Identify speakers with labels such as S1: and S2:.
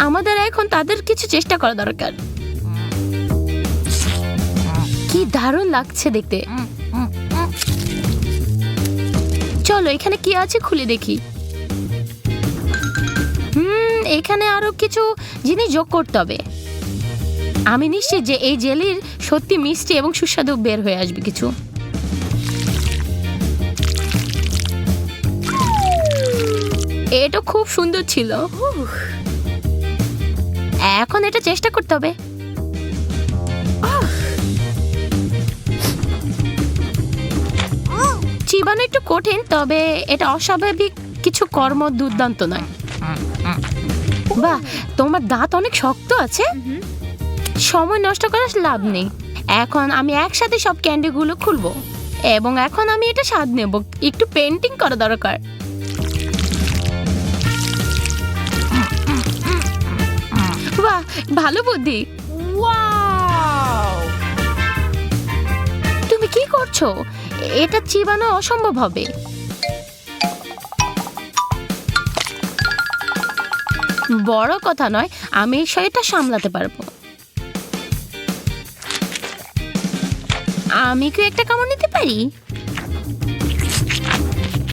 S1: আমাদের এখন তাদের কিছু চেষ্টা করা দরকার। কি দারুণ লাগছে দেখতে। চলো এখানে কি আছে খুলে দেখি। এখানে আরো কিছু জিনিস যোগ করতে হবে। আমি নিশ্চিত যে এই জেলির সত্যি মিষ্টি এবং সুস্বাদু বের হয়ে আসবে কিছু। এটা খুব সুন্দর ছিল। এখন এটা চেষ্টা করতে হবে। চিবানো একটু কঠিন, তবে এটা অস্বাভাবিক কিছু কর্ম দুর্দান্ত নয়। বাহ, তোমার দাঁত অনেক শক্ত আছে। সময় নষ্ট করার লাভ নেই। এখন আমি একসাথে সব ক্যান্ডিগুলো খুলবো এবং এখন আমি এটা স্বাদ নেব। একটু পেন্টিং করা দরকার। বাহ, ভালো বুদ্ধি। তুমি কি করছো? এটা চিবানো অসম্ভব হবে। বড় কথা নয়, আমি সেটা সামলাতে পারবো। আমি কি একটা কামড় নিতে পারি?